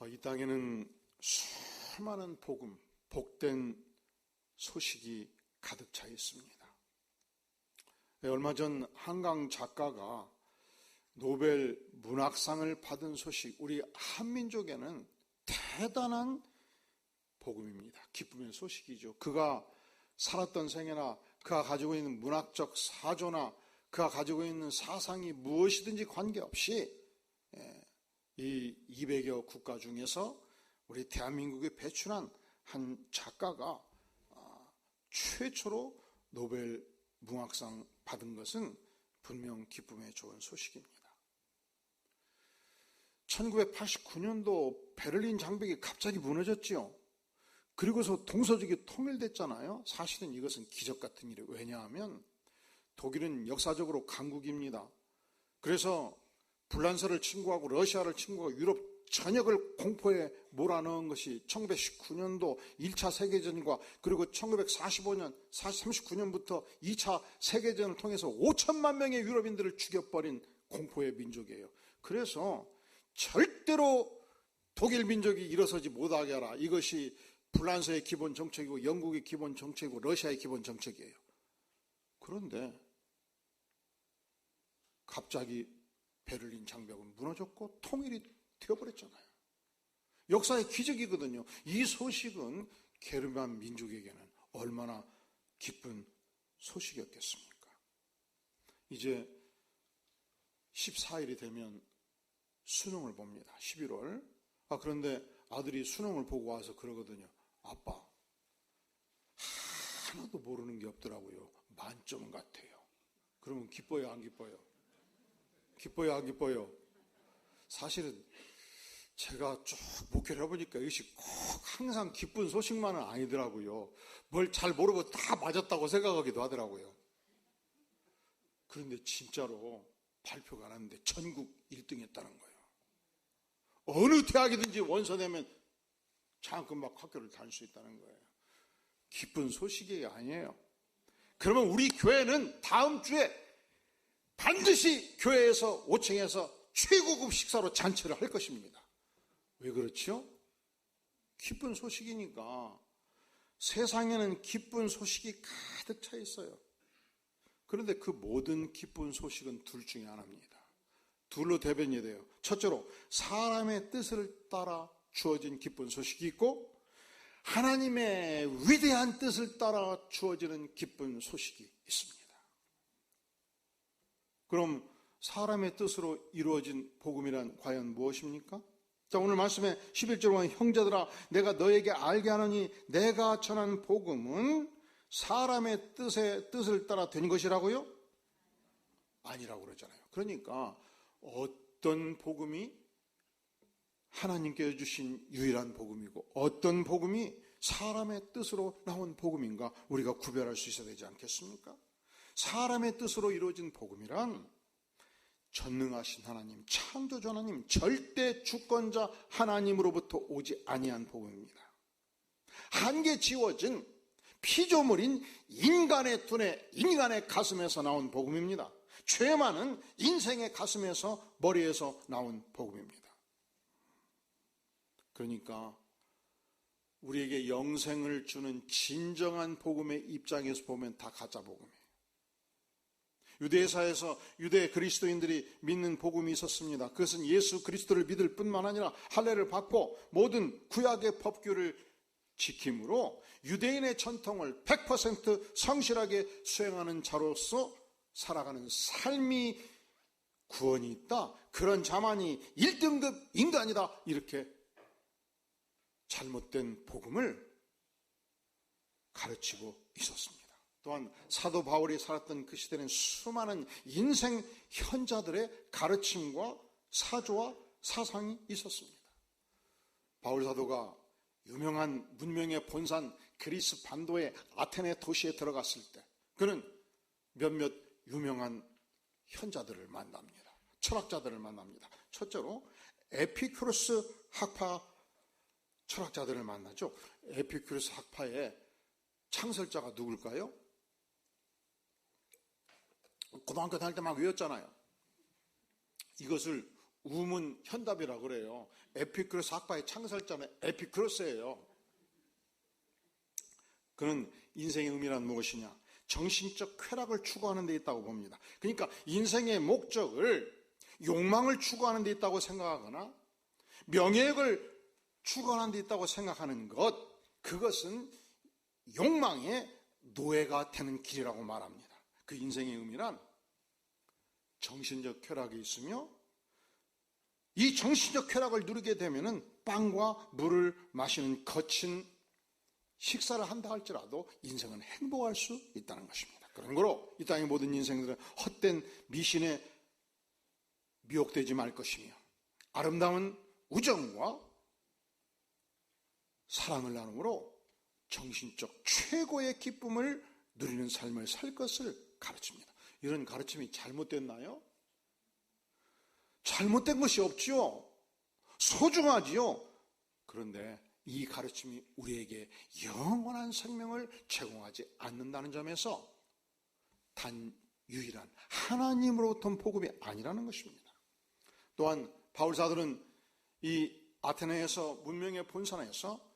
이 땅에는 수많은 복음, 복된 소식이 가득 차 있습니다. 얼마 전 한강 작가가 노벨 문학상을 받은 소식, 우리 한민족에는 대단한 복음입니다. 기쁨의 소식이죠. 그가 살았던 생애나 그가 가지고 있는 문학적 사조나 그가 가지고 있는 사상이 무엇이든지 관계없이 이 200여 국가 중에서 우리 대한민국에 배출한 한 작가가 최초로 노벨 문학상 받은 것은 분명 기쁨에 좋은 소식입니다. 1989년도 베를린 장벽이 갑자기 무너졌지요. 그리고서 동서쪽이 통일됐잖아요. 사실은 이것은 기적 같은 일이에요. 왜냐하면 독일은 역사적으로 강국입니다. 그래서 불란서를 침공하고 러시아를 침공하고 유럽 전역을 공포에 몰아넣은 것이 1919년도 1차 세계전과 그리고 1945년, 39년부터 2차 세계전을 통해서 5천만 명의 유럽인들을 죽여버린 공포의 민족이에요. 그래서 절대로 독일 민족이 일어서지 못하게 하라. 이것이 불란서의 기본 정책이고 영국의 기본 정책이고 러시아의 기본 정책이에요. 그런데 갑자기 베를린 장벽은 무너졌고 통일이 되어버렸잖아요. 역사의 기적이거든요. 이 소식은 게르만 민족에게는 얼마나 기쁜 소식이었겠습니까? 이제 14일이 되면 수능을 봅니다. 11월. 그런데 아들이 수능을 보고 와서 그러거든요. 아빠, 하나도 모르는 게 없더라고요. 만점 같아요. 그러면 기뻐요, 안 기뻐요? 기뻐요, 안 기뻐요? 사실은 제가 쭉 목회를 해보니까 이것이 꼭 항상 기쁜 소식만은 아니더라고요. 뭘 잘 모르고 다 맞았다고 생각하기도 하더라고요. 그런데 진짜로 발표가 났는데 전국 1등 했다는 거예요. 어느 대학이든지 원서 내면 잠깐 막 학교를 다닐 수 있다는 거예요. 기쁜 소식이 아니에요. 그러면 우리 교회는 다음 주에 반드시 교회에서 5층에서 최고급 식사로 잔치를 할 것입니다. 왜 그렇죠? 기쁜 소식이니까. 세상에는 기쁜 소식이 가득 차 있어요. 그런데 그 모든 기쁜 소식은 둘 중에 하나입니다. 둘로 대변이 돼요. 첫째로 사람의 뜻을 따라 주어진 기쁜 소식이 있고 하나님의 위대한 뜻을 따라 주어지는 기쁜 소식이 있습니다. 그럼 사람의 뜻으로 이루어진 복음이란 과연 무엇입니까? 자, 오늘 말씀에 11절 보면 형제들아 내가 너에게 알게 하노니 내가 전한 복음은 사람의 뜻을 따라 된 것이라고요? 아니라고 그러잖아요. 그러니까 어떤 복음이 하나님께서 주신 유일한 복음이고 어떤 복음이 사람의 뜻으로 나온 복음인가 우리가 구별할 수 있어야 되지 않겠습니까? 사람의 뜻으로 이루어진 복음이란 전능하신 하나님, 창조주 하나님, 절대 주권자 하나님으로부터 오지 아니한 복음입니다. 한계 지워진 피조물인 인간의 두뇌, 인간의 가슴에서 나온 복음입니다. 죄 많은 인생의 가슴에서, 머리에서 나온 복음입니다. 그러니까 우리에게 영생을 주는 진정한 복음의 입장에서 보면 다 가짜 복음이에요. 유대사에서 유대 그리스도인들이 믿는 복음이 있었습니다. 그것은 예수 그리스도를 믿을 뿐만 아니라 할례를 받고 모든 구약의 법규를 지킴으로 유대인의 전통을 100% 성실하게 수행하는 자로서 살아가는 삶이 구원이 있다. 그런 자만이 1등급 인간이다. 이렇게 잘못된 복음을 가르치고 있었습니다. 또한 사도 바울이 살았던 그 시대는 수많은 인생 현자들의 가르침과 사조와 사상이 있었습니다. 바울 사도가 유명한 문명의 본산 그리스 반도의 아테네 도시에 들어갔을 때 그는 몇몇 유명한 현자들을 만납니다. 철학자들을 만납니다. 첫째로 에피쿠로스 학파 철학자들을 만나죠. 에피쿠로스 학파의 창설자가 누굴까요? 고등학교 다닐 때 막 외웠잖아요. 이것을 우문 현답이라고 그래요. 에피쿠로스 학파의 창설자는 에피쿠로스예요. 그는 인생의 의미란 무엇이냐? 정신적 쾌락을 추구하는 데 있다고 봅니다. 그러니까 인생의 목적을 욕망을 추구하는 데 있다고 생각하거나 명예욕을 추구하는 데 있다고 생각하는 것, 그것은 욕망의 노예가 되는 길이라고 말합니다. 그 인생의 의미란 정신적 쾌락이 있으며 이 정신적 쾌락을 누리게 되면은 빵과 물을 마시는 거친 식사를 한다 할지라도 인생은 행복할 수 있다는 것입니다. 그러므로 이 땅의 모든 인생들은 헛된 미신에 미혹되지 말 것이며 아름다운 우정과 사랑을 나눔으로 정신적 최고의 기쁨을 누리는 삶을 살 것을 가르칩니다. 이런 가르침이 잘못됐나요? 잘못된 것이 없지요. 소중하지요. 그런데 이 가르침이 우리에게 영원한 생명을 제공하지 않는다는 점에서 단 유일한 하나님으로부터 온 복음이 아니라는 것입니다. 또한 바울 사도는 이 아테네에서 문명의 본산에서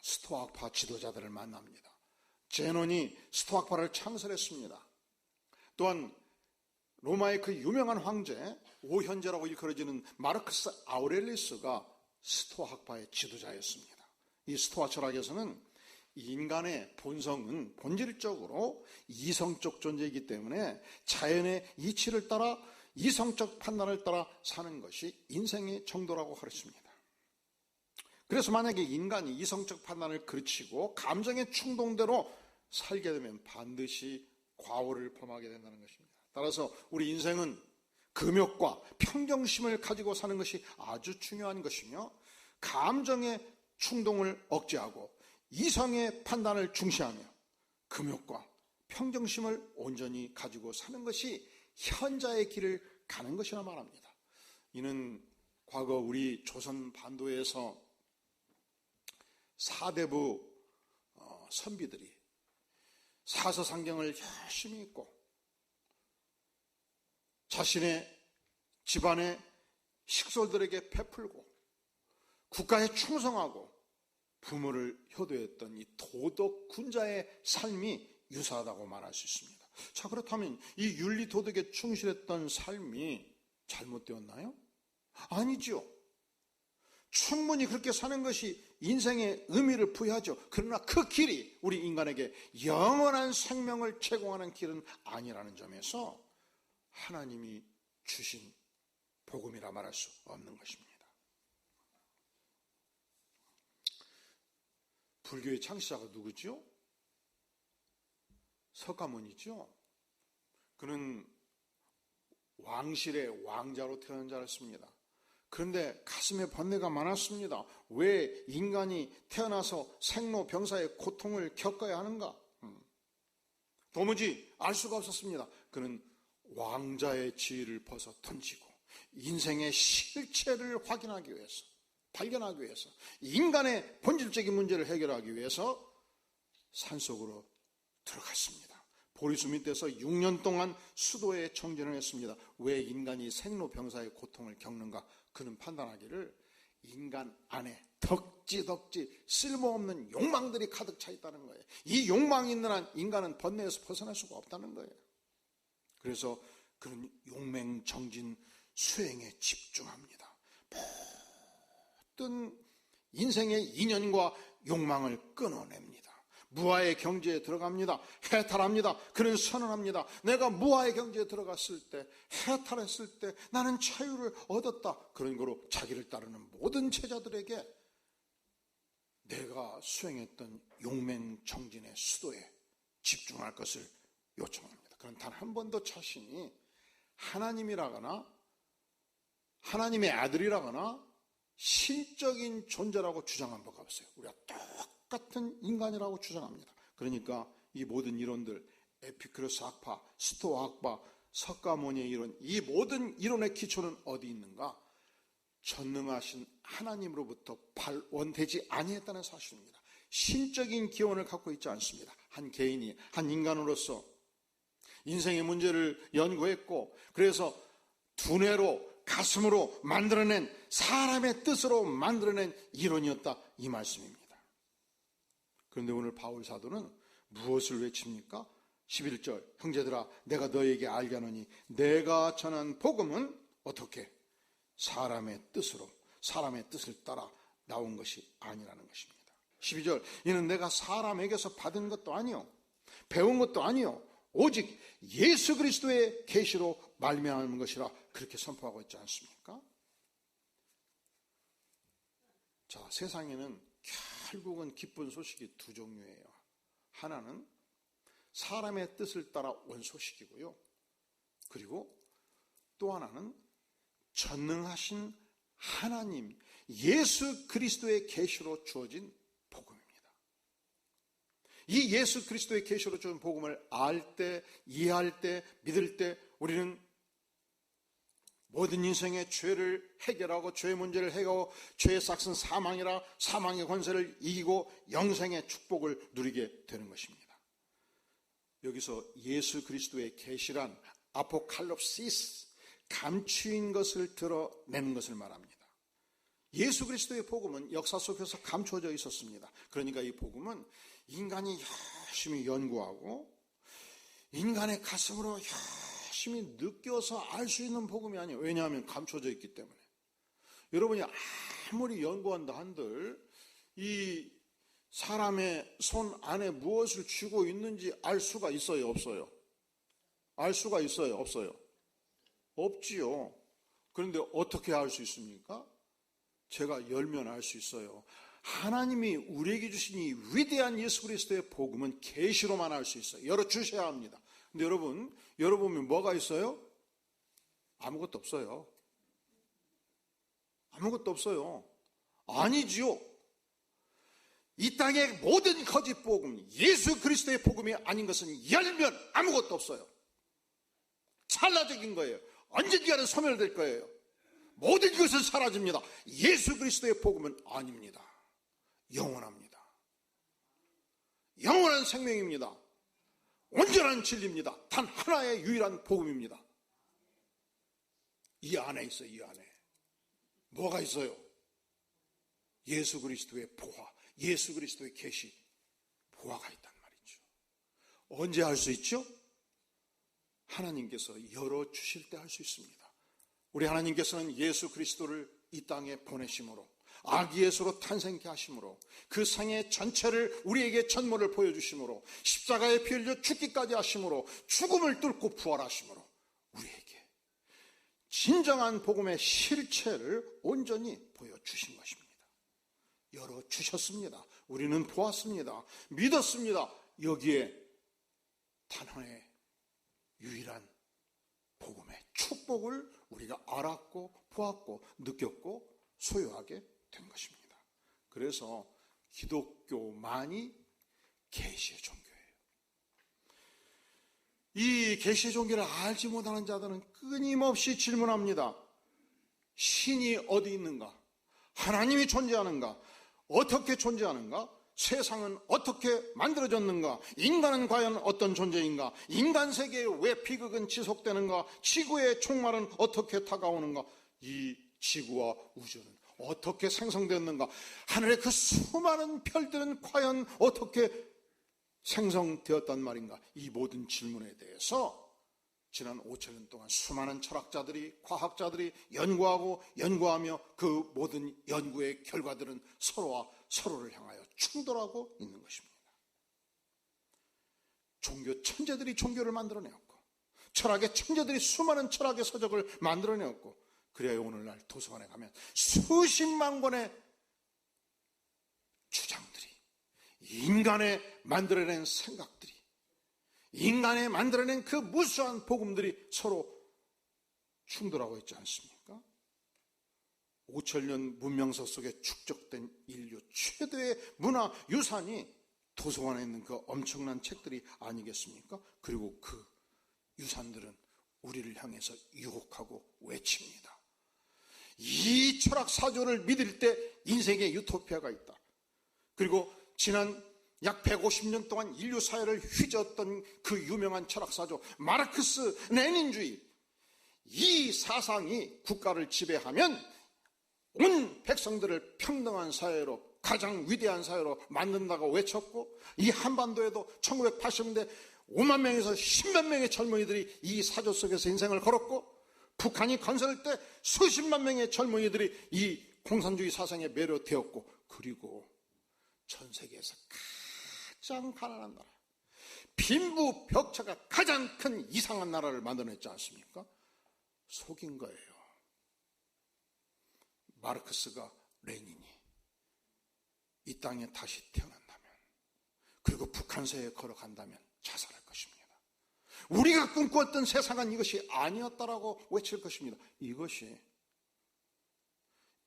스토아파 지도자들을 만납니다. 제논이 스토아파를 창설했습니다. 또한 로마의 그 유명한 황제 오현제라고 일컬어지는 마르크스 아우렐리스가 스토아 학파의 지도자였습니다. 이 스토아 철학에서는 인간의 본성은 본질적으로 이성적 존재이기 때문에 자연의 이치를 따라 이성적 판단을 따라 사는 것이 인생의 정도라고 가르칩니다. 그래서 만약에 인간이 이성적 판단을 그르치고 감정의 충동대로 살게 되면 반드시 과오를 범하게 된다는 것입니다. 따라서 우리 인생은 금욕과 평정심을 가지고 사는 것이 아주 중요한 것이며 감정의 충동을 억제하고 이성의 판단을 중시하며 금욕과 평정심을 온전히 가지고 사는 것이 현자의 길을 가는 것이라 말합니다. 이는 과거 우리 조선 반도에서 사대부 선비들이 사서상경을 열심히 읽고 자신의 집안의 식솔들에게 베풀고 국가에 충성하고 부모를 효도했던 이 도덕 군자의 삶이 유사하다고 말할 수 있습니다. 자, 그렇다면 이 윤리 도덕에 충실했던 삶이 잘못되었나요? 아니지요. 충분히 그렇게 사는 것이 인생의 의미를 부여하죠. 그러나 그 길이 우리 인간에게 영원한 생명을 제공하는 길은 아니라는 점에서 하나님이 주신 복음이라 말할 수 없는 것입니다. 불교의 창시자가 누구죠? 석가모니죠. 그는 왕실의 왕자로 태어난 자였습니다. 그런데 가슴에 번뇌가 많았습니다. 왜 인간이 태어나서 생로병사의 고통을 겪어야 하는가? 도무지 알 수가 없었습니다. 그는 왕자의 지위를 벗어 던지고 인생의 실체를 확인하기 위해서, 발견하기 위해서, 인간의 본질적인 문제를 해결하기 위해서 산속으로 들어갔습니다. 보리수 밑에서 6년 동안 수도에 정진을 했습니다. 왜 인간이 생로병사의 고통을 겪는가? 그는 판단하기를 인간 안에 덕지 쓸모없는 욕망들이 가득 차 있다는 거예요. 이 욕망이 있는 한 인간은 번뇌에서 벗어날 수가 없다는 거예요. 그래서 그는 용맹정진 수행에 집중합니다. 모든 인생의 인연과 욕망을 끊어냅니다. 무아의 경지에 들어갑니다. 해탈합니다. 그는 선언합니다. 내가 무아의 경지에 들어갔을 때, 해탈했을 때 나는 자유를 얻었다. 그런 거로 자기를 따르는 모든 제자들에게 내가 수행했던 용맹정진의 수도에 집중할 것을 요청합니다. 그런 단 한 번도 자신이 하나님이라거나 하나님의 아들이라거나 신적인 존재라고 주장한 바가 없어요. 우리가 똑같은 인간이라고 주장합니다. 그러니까 이 모든 이론들, 에피쿠로스 학파, 스토아 학파, 석가모니의 이론, 이 모든 이론의 기초는 어디 있는가? 전능하신 하나님으로부터 발원되지 아니했다는 사실입니다. 신적인 기원을 갖고 있지 않습니다. 한 개인이, 한 인간으로서 인생의 문제를 연구했고, 그래서 두뇌로 가슴으로 만들어낸, 사람의 뜻으로 만들어낸 이론이었다, 이 말씀입니다. 그런데 오늘 바울 사도는 무엇을 외칩니까? 11절, 형제들아 내가 너에게 알게 하노니 내가 전한 복음은 어떻게? 사람의 뜻으로, 사람의 뜻을 따라 나온 것이 아니라는 것입니다. 12절, 이는 내가 사람에게서 받은 것도 아니요 배운 것도 아니요 오직 예수 그리스도의 계시로 말미암은 것이라 그렇게 선포하고 있지 않습니까? 자, 세상에는 결국은 기쁜 소식이 두 종류예요. 하나는 사람의 뜻을 따라 온 소식이고요. 그리고 또 하나는 전능하신 하나님 예수 그리스도의 계시로 주어진 복음입니다. 이 예수 그리스도의 계시로 주어진 복음을 알 때, 이해할 때, 믿을 때 우리는 모든 인생의 죄를 해결하고 죄의 문제를 해결하고 죄의 싹은 사망이라 사망의 권세를 이기고 영생의 축복을 누리게 되는 것입니다. 여기서 예수 그리스도의 계시란 아포칼립시스, 감추인 것을 드러내는 것을 말합니다. 예수 그리스도의 복음은 역사 속에서 감춰져 있었습니다. 그러니까 이 복음은 인간이 열심히 연구하고 인간의 가슴으로 열심히 느껴서 알 수 있는 복음이 아니에요. 왜냐하면 감춰져 있기 때문에. 여러분이 아무리 연구한다 한들 이 사람의 손 안에 무엇을 쥐고 있는지 알 수가 있어요, 없어요? 알 수가 있어요, 없어요? 없지요. 그런데 어떻게 알 수 있습니까? 제가 열면 알 수 있어요. 하나님이 우리에게 주신 이 위대한 예수 그리스도의 복음은 계시로만 알 수 있어요. 열어주셔야 합니다. 근데 여러분, 열어보면 뭐가 있어요? 아무것도 없어요. 아무것도 없어요. 아니지요. 이 땅의 모든 거짓 복음, 예수 그리스도의 복음이 아닌 것은 열면 아무것도 없어요. 찰나적인 거예요. 언젠가는 소멸될 거예요. 모든 것은 사라집니다. 예수 그리스도의 복음은 아닙니다. 영원합니다. 영원한 생명입니다. 온전한 진리입니다. 단 하나의 유일한 복음입니다. 이 안에 있어요. 이 안에 뭐가 있어요? 예수 그리스도의 보화, 예수 그리스도의 계시, 보화가 있단 말이죠. 언제 할 수 있죠? 하나님께서 열어주실 때 할 수 있습니다. 우리 하나님께서는 예수 그리스도를 이 땅에 보내심으로, 아기 예수로 탄생케 하심으로, 그 생애 전체를 우리에게 전모를 보여주심으로, 십자가에 피 흘려 죽기까지 하심으로, 죽음을 뚫고 부활하심으로 우리에게 진정한 복음의 실체를 온전히 보여주신 것입니다. 열어주셨습니다. 우리는 보았습니다. 믿었습니다. 여기에 단하의 유일한 복음의 축복을 우리가 알았고 보았고 느꼈고 소유하게 된 것입니다. 그래서 기독교만이 계시의 종교예요. 이 계시의 종교를 알지 못하는 자들은 끊임없이 질문합니다. 신이 어디 있는가? 하나님이 존재하는가? 어떻게 존재하는가? 세상은 어떻게 만들어졌는가? 인간은 과연 어떤 존재인가? 인간 세계에 왜 비극은 지속되는가? 지구의 종말은 어떻게 다가오는가? 이 지구와 우주는 어떻게 생성되었는가? 하늘의 그 수많은 별들은 과연 어떻게 생성되었단 말인가? 이 모든 질문에 대해서 지난 5,000년 동안 수많은 철학자들이, 과학자들이 연구하고 연구하며 그 모든 연구의 결과들은 서로와 서로를 향하여 충돌하고 있는 것입니다. 종교 천재들이 종교를 만들어내었고, 철학의 천재들이 수많은 철학의 서적을 만들어내었고, 그래야 오늘날 도서관에 가면 수십만 권의 주장들이, 인간의 만들어낸 생각들이, 인간의 만들어낸 그 무수한 복음들이 서로 충돌하고 있지 않습니까? 5,000년 문명서 속에 축적된 인류 최대의 문화 유산이 도서관에 있는 그 엄청난 책들이 아니겠습니까? 그리고 그 유산들은 우리를 향해서 유혹하고 외칩니다. 이 철학 사조를 믿을 때 인생의 유토피아가 있다. 그리고 지난 약 150년 동안 인류 사회를 휘저었던 그 유명한 철학 사조 마르크스 레닌주의, 이 사상이 국가를 지배하면 온 백성들을 평등한 사회로, 가장 위대한 사회로 만든다고 외쳤고, 이 한반도에도 1980년대 5만 명에서 10만 명의 젊은이들이 이 사조 속에서 인생을 걸었고, 북한이 건설할 때 수십만 명의 젊은이들이 이 공산주의 사상에 매료되었고, 그리고 전 세계에서 가장 가난한 나라, 빈부격차가 가장 큰 이상한 나라를 만들어냈지 않습니까? 속인 거예요. 마르크스가, 레닌이 이 땅에 다시 태어난다면, 그리고 북한서에 걸어간다면 자살할 것입니다. 우리가 꿈꾸었던 세상은 이것이 아니었다라고 외칠 것입니다. 이것이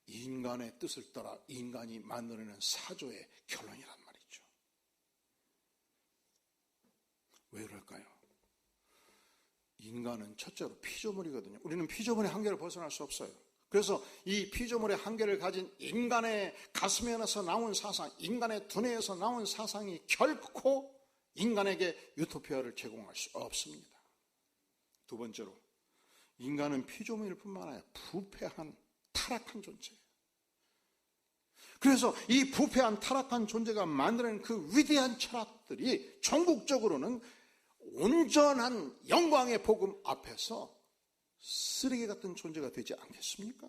인간의 뜻을 따라 인간이 만들어내는 사조의 결론이란 말이죠. 왜 그럴까요? 인간은 첫째로 피조물이거든요. 우리는 피조물의 한계를 벗어날 수 없어요. 그래서 이 피조물의 한계를 가진 인간의 가슴에서 나온 사상, 인간의 두뇌에서 나온 사상이 결코 인간에게 유토피아를 제공할 수 없습니다. 두 번째로, 인간은 피조물일 뿐만 아니라 부패한 타락한 존재예요. 그래서 이 부패한 타락한 존재가 만드는 그 위대한 철학들이 전국적으로는 온전한 영광의 복음 앞에서 쓰레기 같은 존재가 되지 않겠습니까?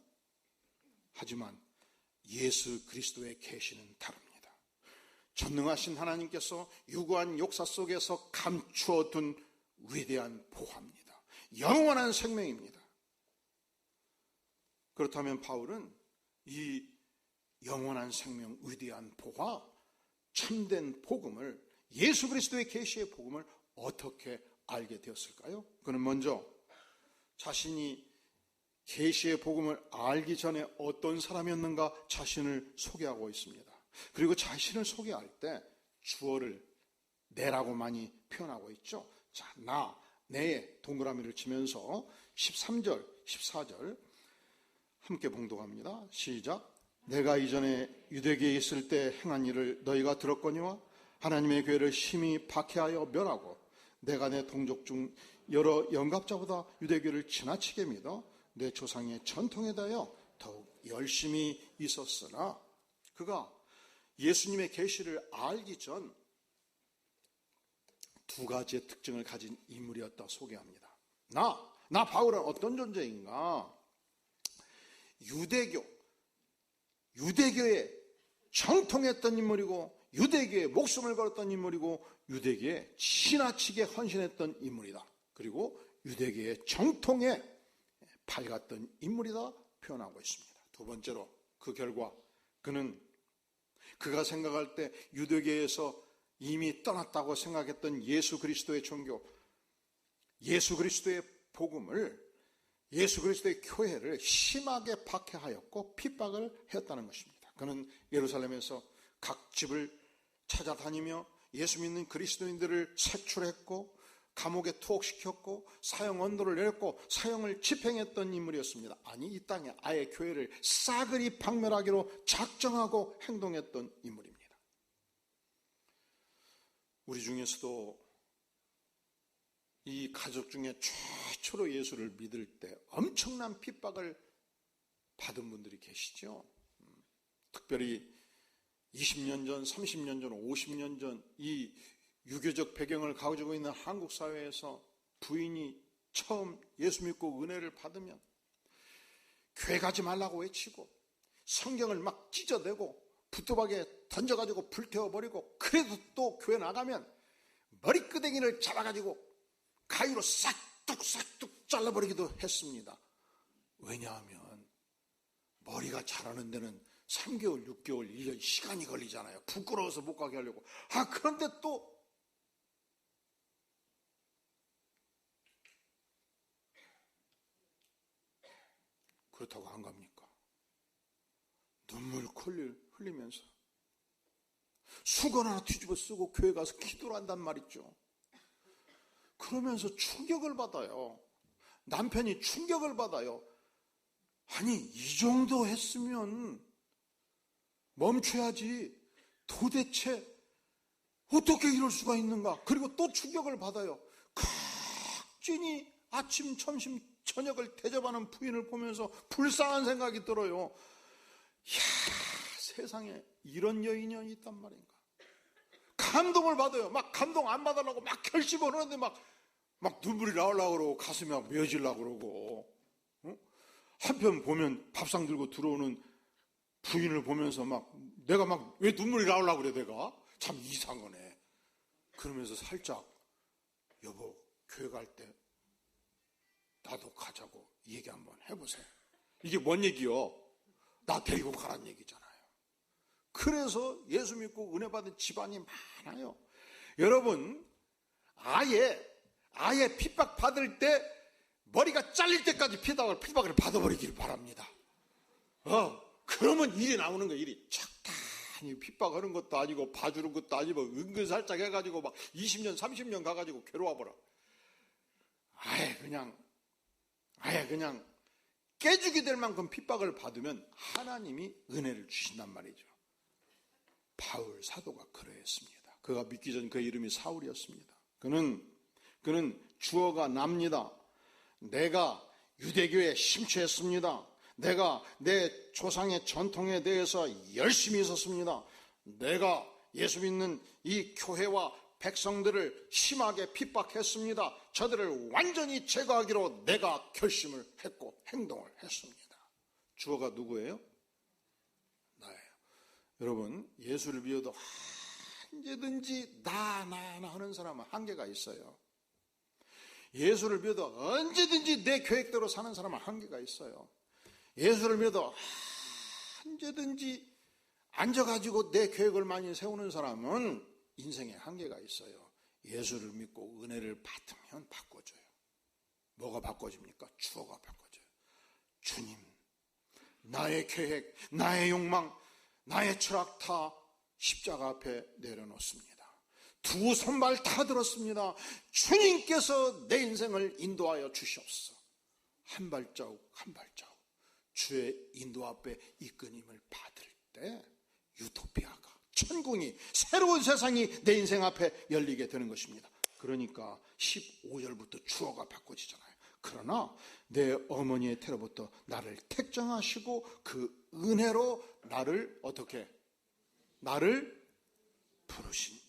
하지만 예수 그리스도의 계시는 다릅니다. 전능하신 하나님께서 유구한 역사 속에서 감추어둔 위대한 보화입니다. 영원한 생명입니다. 그렇다면 바울은 이 영원한 생명, 위대한 보화, 참된 복음을, 예수 그리스도의 계시의 복음을 어떻게 알게 되었을까요? 그는 먼저 자신이 계시의 복음을 알기 전에 어떤 사람이었는가 자신을 소개하고 있습니다. 그리고 자신을 소개할 때 주어를 내라고 많이 표현하고 있죠. 자, 나, 내에 동그라미를 치면서 13절, 14절 함께 봉독합니다. 시작. 내가 이전에 유대교에 있을 때 행한 일을 너희가 들었거니와 하나님의 교회를 심히 박해하여 멸하고 내가 내 동족 중 여러 영갑자보다 유대교를 지나치게 믿어 내 조상의 전통에 대하여 더욱 열심히 있었으나, 그가 예수님의 계시를 알기 전 두 가지의 특징을 가진 인물이었다 소개합니다. 나 바울은 어떤 존재인가? 유대교에 정통했던 인물이고, 유대교에 목숨을 걸었던 인물이고, 유대교에 지나치게 헌신했던 인물이다. 그리고 유대교의 정통에 밝았던 인물이다 표현하고 있습니다. 두 번째로, 그 결과 그가 생각할 때 유대교에서 이미 떠났다고 생각했던 예수 그리스도의 종교, 예수 그리스도의 복음을, 예수 그리스도의 교회를 심하게 박해하였고 핍박을 했다는 것입니다. 그는 예루살렘에서 각 집을 찾아다니며 예수 믿는 그리스도인들을 색출했고 감옥에 투옥시켰고 사형 언도를 내렸고 사형을 집행했던 인물이었습니다. 아니, 이 땅에 아예 교회를 싸그리 박멸하기로 작정하고 행동했던 인물입니다. 우리 중에서도 이 가족 중에 최초로 예수를 믿을 때 엄청난 핍박을 받은 분들이 계시죠. 특별히 20년 전, 30년 전, 50년 전 이 유교적 배경을 가지고 있는 한국 사회에서 부인이 처음 예수 믿고 은혜를 받으면 교회 가지 말라고 외치고 성경을 막 찢어대고 부뚜박에 던져가지고 불태워버리고, 그래도 또 교회 나가면 머리끄댕이를 잡아가지고 가위로 싹둑 잘라버리기도 했습니다. 왜냐하면 머리가 자라는 데는 3개월, 6개월, 1년 시간이 걸리잖아요. 부끄러워서 못 가게 하려고. 그런데 또 그렇다고 안 갑니까? 눈물 흘리면서 수건 하나 뒤집어 쓰고 교회 가서 기도를 한단 말이죠. 그러면서 충격을 받아요. 남편이 충격을 받아요. 아니, 이 정도 했으면 멈춰야지. 도대체 어떻게 이럴 수가 있는가? 그리고 또 충격을 받아요. 각진이 아침, 점심, 저녁을 대접하는 부인을 보면서 불쌍한 생각이 들어요. 이야, 세상에 이런 여인이 있단 말인가. 감동을 받아요. 막 감동 안 받으려고 막 결심을 하는데 막 눈물이 나오려고 그러고 가슴이 막 메어지려고 그러고. 한편 보면 밥상 들고 들어오는 부인을 보면서 내가 왜 눈물이 나오려고 그래, 내가? 참 이상하네. 그러면서 살짝, 여보, 교회 갈 때 나도 가자고 얘기 한번 해보세요. 이게 뭔 얘기요? 나 데리고 가란 얘기잖아요. 그래서 예수 믿고 은혜 받은 집안이 많아요. 여러분, 아예 핍박 받을 때 머리가 잘릴 때까지 핍박을 받아버리기를 바랍니다. 그러면 일이 나오는 거예요. 일이 적당히 핍박하는 것도 아니고 봐주는 것도 아니고 은근살짝 해가지고 20년 30년 가가지고 괴로워버려. 아예 그냥 깨주게 될 만큼 핍박을 받으면 하나님이 은혜를 주신단 말이죠. 바울 사도가 그러했습니다. 그가 믿기 전 그의 이름이 사울이었습니다. 그는 주어가 납니다. 내가 유대교에 심취했습니다. 내가 내 조상의 전통에 대해서 열심히 있었습니다. 내가 예수 믿는 이 교회와 백성들을 심하게 핍박했습니다. 저들을 완전히 제거하기로 내가 결심을 했고 행동을 했습니다. 주어가 누구예요? 나예요. 여러분, 예수를 믿어도 언제든지 나 하는 사람은 한계가 있어요. 예수를 믿어도 언제든지 내 계획대로 사는 사람은 한계가 있어요. 예수를 믿어도 언제든지 앉아가지고 내 계획을 많이 세우는 사람은 인생에 한계가 있어요. 예수를 믿고 은혜를 받으면 바꿔줘요. 뭐가 바꿔집니까? 주어가 바꿔줘요. 주님, 나의 계획, 나의 욕망, 나의 철학 다 십자가 앞에 내려놓습니다. 두 손발 다 들었습니다. 주님께서 내 인생을 인도하여 주시옵소서. 한 발자국 한 발자국 주의 인도 앞에 이끌림을 받을 때 유토피아가, 천국이, 새로운 세상이 내 인생 앞에 열리게 되는 것입니다. 그러니까 15절부터 주어가 바꿔지잖아요. 그러나 내 어머니의 태로부터 나를 택정하시고 그 은혜로 나를 어떻게? 나를 부르시니.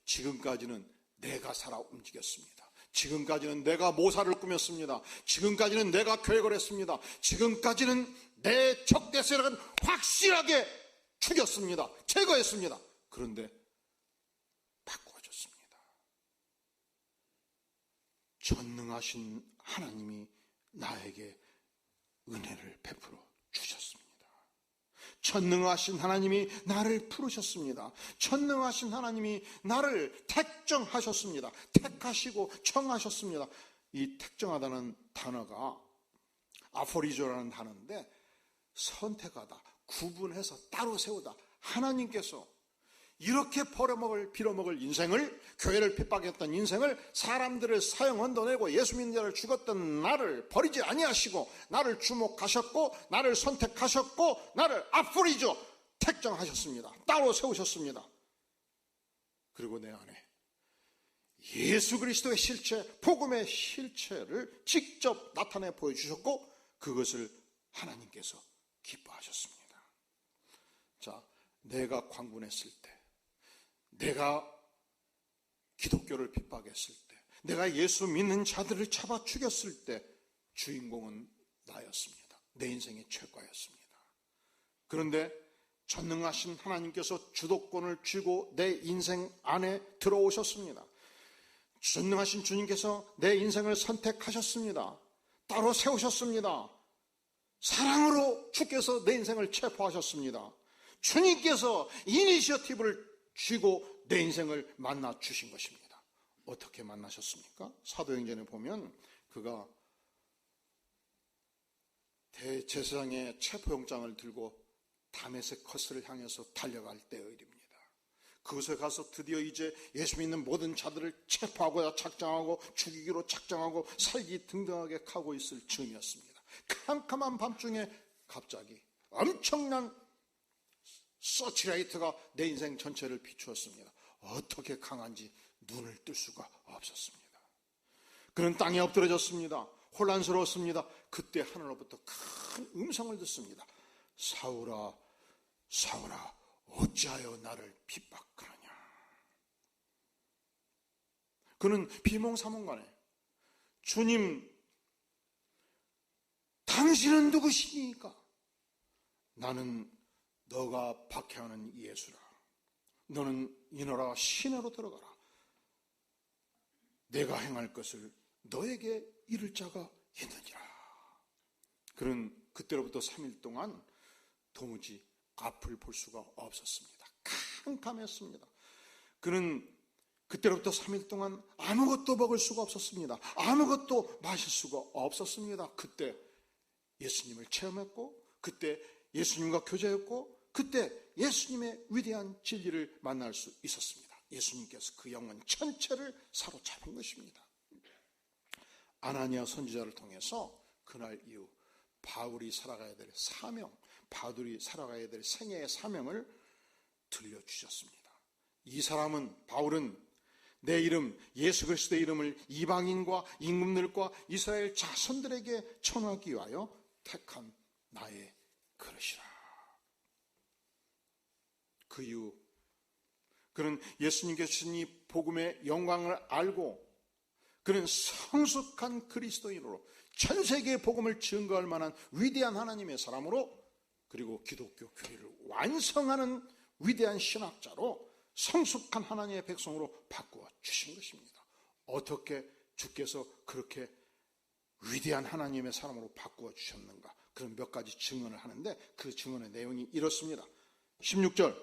지금까지는 내가 살아 움직였습니다. 지금까지는 내가 모사를 꾸몄습니다. 지금까지는 내가 계획을 했습니다. 지금까지는 내 적대세력은 확실하게 죽였습니다. 제거했습니다. 그런데 바꿔줬습니다. 전능하신 하나님이 나에게 은혜를 베풀어 주셨습니다. 전능하신 하나님이 나를 부르셨습니다. 전능하신 하나님이 나를 택정하셨습니다. 택하시고 청하셨습니다. 이 택정하다는 단어가 아포리조라는 단어인데, 선택하다, 구분해서 따로 세우다. 하나님께서 이렇게 빌어먹을 인생을, 교회를 핍박했던 인생을, 사람들을 사형 언도내고 예수 믿는 자를 죽었던 나를 버리지 아니하시고 나를 주목하셨고 나를 선택하셨고 나를 아포리조 택정하셨습니다. 따로 세우셨습니다. 그리고 내 안에 예수 그리스도의 실체, 복음의 실체를 직접 나타내 보여주셨고 그것을 하나님께서 기뻐하셨습니다. 자, 내가 광분했을 때, 내가 기독교를 핍박했을 때, 내가 예수 믿는 자들을 잡아 죽였을 때 주인공은 나였습니다. 내 인생의 최고였습니다. 그런데 전능하신 하나님께서 주도권을 쥐고 내 인생 안에 들어오셨습니다. 전능하신 주님께서 내 인생을 선택하셨습니다. 따로 세우셨습니다. 사랑으로 주께서 내 인생을 체포하셨습니다. 주님께서 이니셔티브를 쥐고 내 인생을 만나 주신 것입니다. 어떻게 만나셨습니까? 사도행전에 보면 그가 대제사장의 체포영장을 들고 다메섹커스를 향해서 달려갈 때의 일입니다. 그곳에 가서 드디어 이제 예수 믿는 모든 자들을 체포하고 작정하고 죽이기로 작정하고 살기 등등하게 하고 있을 즈음이었습니다. 캄캄한 밤중에 갑자기 엄청난 서치라이트가 내 인생 전체를 비추었습니다. 어떻게 강한지 눈을 뜰 수가 없었습니다. 그는 땅에 엎드려졌습니다. 혼란스러웠습니다. 그때 하늘로부터 큰 음성을 듣습니다. 사울아, 사울아, 어찌하여 나를 핍박하느냐. 그는 비몽사몽간에 주님, 당신은 누구시니까? 나는 너가 박해하는 예수라. 너는 인하라 시내로 들어가라. 내가 행할 것을 너에게 이를 자가 있느니라. 그는 그때로부터 3일 동안 도무지 앞을 볼 수가 없었습니다. 캄캄했습니다. 그는 그때로부터 3일 동안 아무것도 먹을 수가 없었습니다. 아무것도 마실 수가 없었습니다. 그때 예수님을 체험했고, 그때 예수님과 교제했고, 그때 예수님의 위대한 진리를 만날 수 있었습니다. 예수님께서 그 영혼 전체를 사로잡은 것입니다. 아나니아 선지자를 통해서 그날 이후 바울이 살아가야 될 사명, 바울이 살아가야 될 생애의 사명을 들려주셨습니다. 이 사람은, 바울은 내 이름, 예수 그리스도의 이름을 이방인과 임금들과 이스라엘 자손들에게 전하기 위하여 택한 나의 그릇이라. 그 이후 그는 예수님께서 주신 이 복음의 영광을 알고 그는 성숙한 그리스도인으로 전 세계의 복음을 증거할 만한 위대한 하나님의 사람으로, 그리고 기독교 교회를 완성하는 위대한 신학자로, 성숙한 하나님의 백성으로 바꾸어 주신 것입니다. 어떻게 주께서 그렇게 위대한 하나님의 사람으로 바꾸어 주셨는가? 그런 몇 가지 증언을 하는데 그 증언의 내용이 이렇습니다. 16절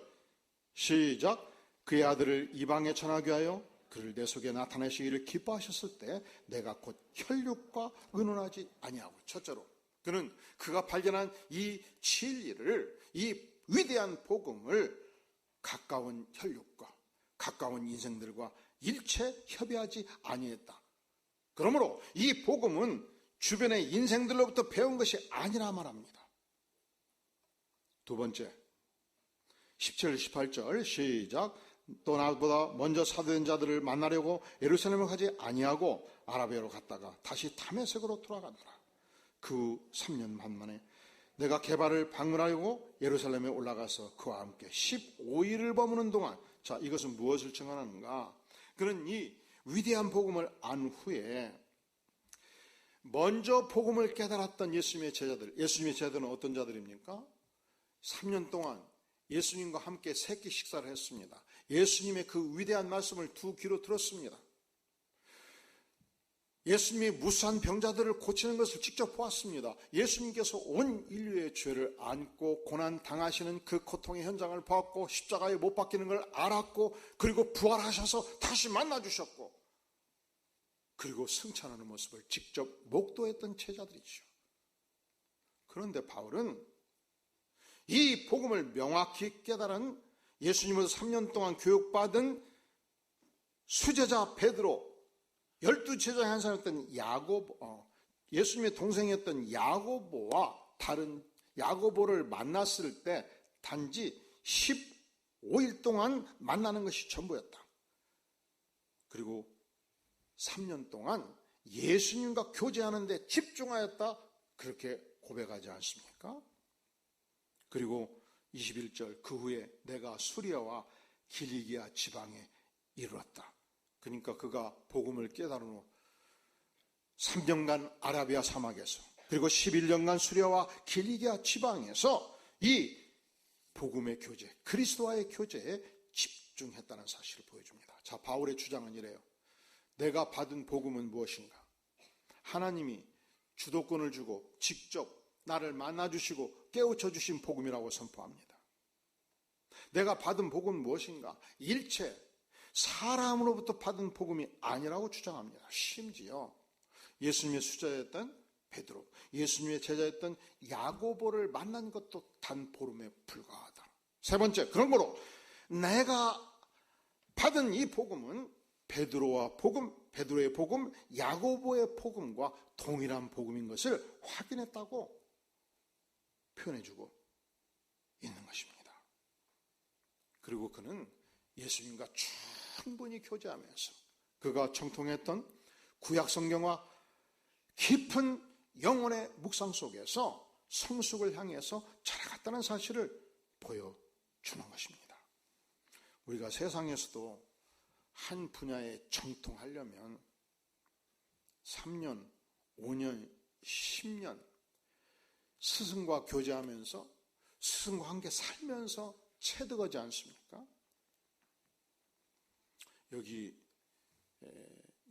시작. 그의 아들을 이방에 전하게 하여 그를 내 속에 나타내시기를 기뻐하셨을 때 내가 곧 혈육과 의논하지 아니하고. 첫째로 그는 그가 발견한 이 진리를, 이 위대한 복음을 가까운 혈육과 가까운 인생들과 일체 협의하지 아니했다. 그러므로 이 복음은 주변의 인생들로부터 배운 것이 아니라 말합니다. 두 번째 17, 18절 시작. 또 나보다 먼저 사도된 자들을 만나려고 예루살렘을 가지 아니하고 아라비아로 갔다가 다시 다메섹으로 돌아가더라. 그 3년 반 만에 내가 게바를 방문하려고 예루살렘에 올라가서 그와 함께 15일을 머무는 동안, 자, 이것은 무엇을 증언하는가? 그는 이 위대한 복음을 안 후에 먼저 복음을 깨달았던 예수님의 제자들, 예수님의 제자들은 어떤 자들입니까? 3년 동안 예수님과 함께 세끼 식사를 했습니다. 예수님의 그 위대한 말씀을 두 귀로 들었습니다. 예수님이 무수한 병자들을 고치는 것을 직접 보았습니다. 예수님께서 온 인류의 죄를 안고 고난 당하시는 그 고통의 현장을 보았고, 십자가에 못 박히는 걸 알았고, 그리고 부활하셔서 다시 만나주셨고, 그리고 승천하는 모습을 직접 목도했던 제자들이죠. 그런데 바울은 이 복음을 명확히 깨달은, 예수님으로서 3년 동안 교육받은 수제자 베드로, 12제자 한 사람이었던 예수님의 동생이었던 야고보와 다른 야고보를 만났을 때 단지 15일 동안 만나는 것이 전부였다. 그리고 3년 동안 예수님과 교제하는 데 집중하였다. 그렇게 고백하지 않습니까? 그리고 21절 그 후에 내가 수리아와 길리기아 지방에 이르렀다. 그러니까 그가 복음을 깨달은 후 3년간 아라비아 사막에서, 그리고 11년간 수리아와 길리기아 지방에서 이 복음의 교제, 그리스도와의 교제에 집중했다는 사실을 보여줍니다. 자, 바울의 주장은 이래요. 내가 받은 복음은 무엇인가? 하나님이 주도권을 주고 직접 나를 만나주시고 깨우쳐 주신 복음이라고 선포합니다. 내가 받은 복음은 무엇인가? 일체 사람으로부터 받은 복음이 아니라고 주장합니다. 심지어 예수님의 수제자였던 베드로, 예수님의 제자였던 야고보를 만난 것도 단 보름에 불과하다. 세 번째, 그러므로 내가 받은 이 복음은 베드로의 복음, 야고보의 복음과 동일한 복음인 것을 확인했다고 표현해주고 있는 것입니다. 그리고 그는 예수님과 충분히 교제하면서 그가 청통했던 구약 성경과 깊은 영혼의 묵상 속에서 성숙을 향해서 자라갔다는 사실을 보여주는 것입니다. 우리가 세상에서도 한 분야에 정통하려면 3년, 5년, 10년 스승과 교제하면서 스승과 함께 살면서 체득하지 않습니까? 여기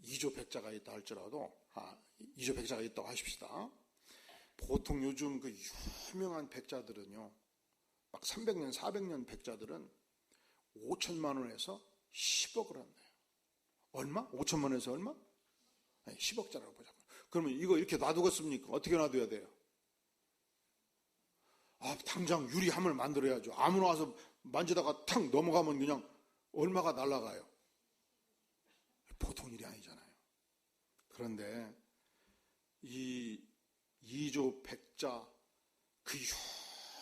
2조 백자가 있다 할지라도 2조 백자가 있다고 하십시다. 보통 요즘 그 유명한 백자들은요, 막 300년, 400년 백자들은 5천만 원에서 10억을 한대요. 얼마? 5천만 원에서 얼마? 10억짜리라고 보자고. 그러면 이거 이렇게 놔두겠습니까? 어떻게 놔둬야 돼요? 당장 유리함을 만들어야죠. 아무나 와서 만지다가 탁 넘어가면 그냥 얼마가 날아가요. 보통 일이 아니잖아요. 그런데 이 2조 백자, 그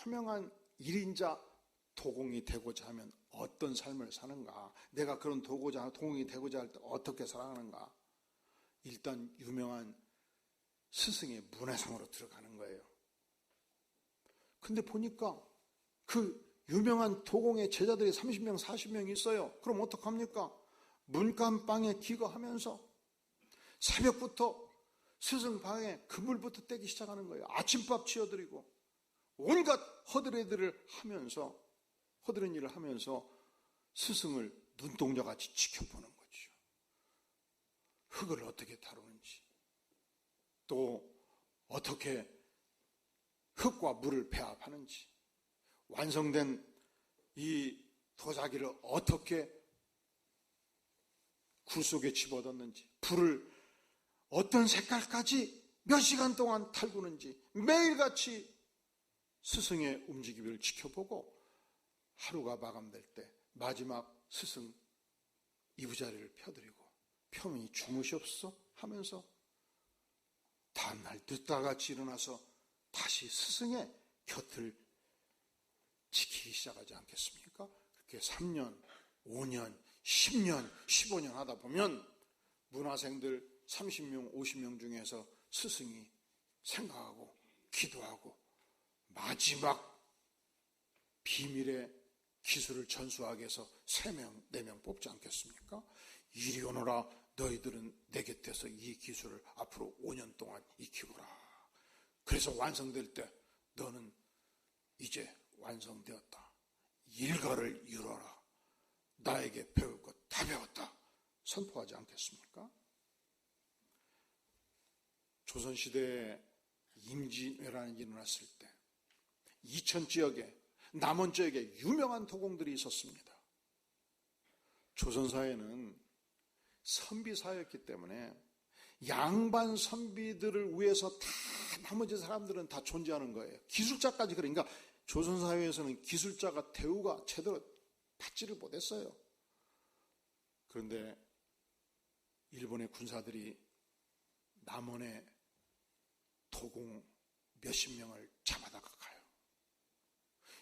유명한 1인자 도공이 되고자 하면 어떤 삶을 사는가, 내가 그런 도공이 되고자 할 때 어떻게 살아가는가, 일단 유명한 스승의 문화상으로 들어가는 거예요. 근데 보니까 그 유명한 도공의 제자들이 30명, 40명 있어요. 그럼 어떡합니까? 문간방에 기거하면서 새벽부터 스승 방에 그물부터 떼기 시작하는 거예요. 아침밥 치워드리고 온갖 허드렛 일을 하면서 스승을 눈동자같이 지켜보는 거죠. 흙을 어떻게 다루는지, 또 어떻게 흙과 물을 배합하는지, 완성된 이 도자기를 어떻게 굴 속에 집어넣는지, 불을 어떤 색깔까지 몇 시간 동안 달구는지 매일같이 스승의 움직임을 지켜보고, 하루가 마감될 때 마지막 스승 이부자리를 펴드리고 표면이 주무시옵소서 하면서 다음날 늦다같이 일어나서 다시 스승의 곁을 지키기 시작하지 않겠습니까? 그렇게 3년, 5년, 10년, 15년 하다 보면 문화생들 30명, 50명 중에서 스승이 생각하고 기도하고 마지막 비밀의 기술을 전수하기 위해서 3명, 4명 뽑지 않겠습니까? 이리 오너라, 너희들은 내 곁에서 이 기술을 앞으로 5년 동안 익히거라. 그래서 완성될 때 너는 이제 완성되었다. 일가를 이루어라. 나에게 배울 것 다 배웠다. 선포하지 않겠습니까? 조선시대에 임진왜란이 일어났을 때 이천 지역에, 남원 지역에 유명한 도공들이 있었습니다. 조선사회는 선비사였기 때문에 양반 선비들을 위해서 다 나머지 사람들은 다 존재하는 거예요. 기술자까지. 그러니까 조선사회에서는 기술자가 대우가 제대로 받지를 못했어요. 그런데 일본의 군사들이 남원의 도공 몇십 명을 잡아다가 가요.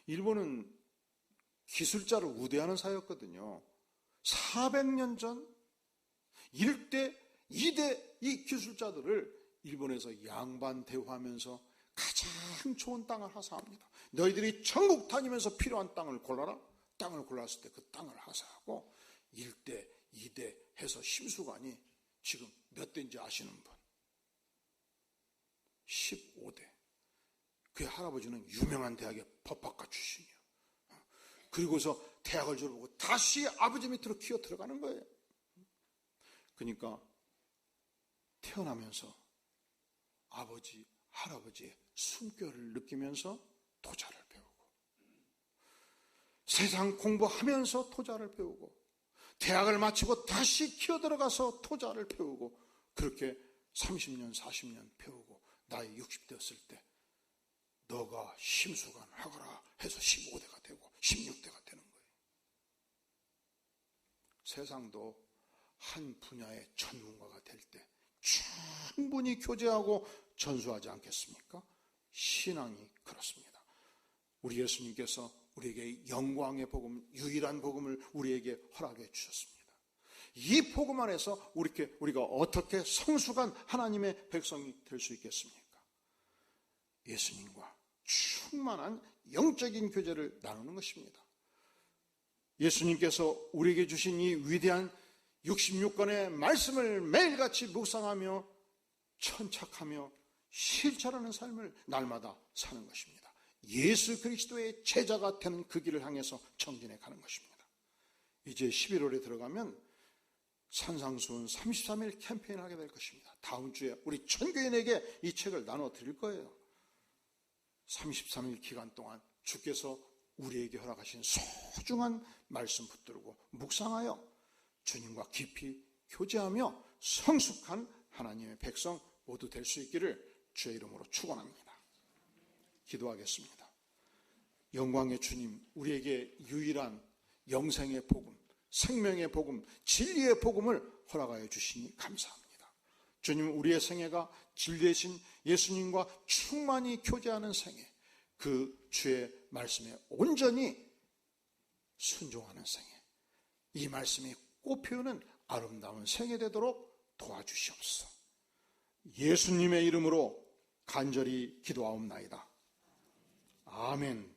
일본은 기술자를 우대하는 사회였거든요. 400년 전 1대, 2대 이 기술자들을 일본에서 양반 대우하면서 가장 좋은 땅을 하사합니다. 너희들이 전국 다니면서 필요한 땅을 골라라. 땅을 골랐을 때 그 땅을 하사하고 1대, 2대 해서 심수관이 지금 몇 대인지 아시는 분? 15대. 그 할아버지는 유명한 대학의 법학과 출신이에요. 그리고서 대학을 졸업하고 다시 아버지 밑으로 기어 들어가는 거예요. 그러니까 태어나면서 아버지, 할아버지의 숨결을 느끼면서 도자를 배우고, 세상 공부하면서 도자를 배우고, 대학을 마치고 다시 기어 들어가서 도자를 배우고, 그렇게 30년, 40년 배우고 나이 60대였을 때 너가 심수관 하거라 해서 15대가 되고 16대가 되는 거예요. 세상도 한 분야의 전문가가 될 때 충분히 교제하고 전수하지 않겠습니까? 신앙이 그렇습니다. 우리 예수님께서 우리에게 영광의 복음, 유일한 복음을 우리에게 허락해 주셨습니다. 이 복음 안에서 우리가 어떻게 성숙한 하나님의 백성이 될 수 있겠습니까? 예수님과 충만한 영적인 교제를 나누는 것입니다. 예수님께서 우리에게 주신 이 위대한 66권의 말씀을 매일같이 묵상하며 천착하며 실천하는 삶을 날마다 사는 것입니다. 예수 그리스도의 제자가 되는 그 길을 향해서 정진해 가는 것입니다. 이제 11월에 들어가면 산상수훈 33일 캠페인을 하게 될 것입니다. 다음 주에 우리 전교인에게 이 책을 나눠 드릴 거예요. 33일 기간 동안 주께서 우리에게 허락하신 소중한 말씀 붙들고 묵상하여 주님과 깊이 교제하며 성숙한 하나님의 백성 모두 될 수 있기를 주의 이름으로 축원합니다. 기도하겠습니다. 영광의 주님, 우리에게 유일한 영생의 복음, 생명의 복음, 진리의 복음을 허락하여 주시니 감사합니다. 주님, 우리의 생애가 진리이신 예수님과 충만히 교제하는 생애, 그 주의 말씀에 온전히 순종하는 생애, 이 말씀이 꽃피우는 아름다운 생애 되도록 도와주시옵소서. 예수님의 이름으로 간절히 기도하옵나이다. 아멘.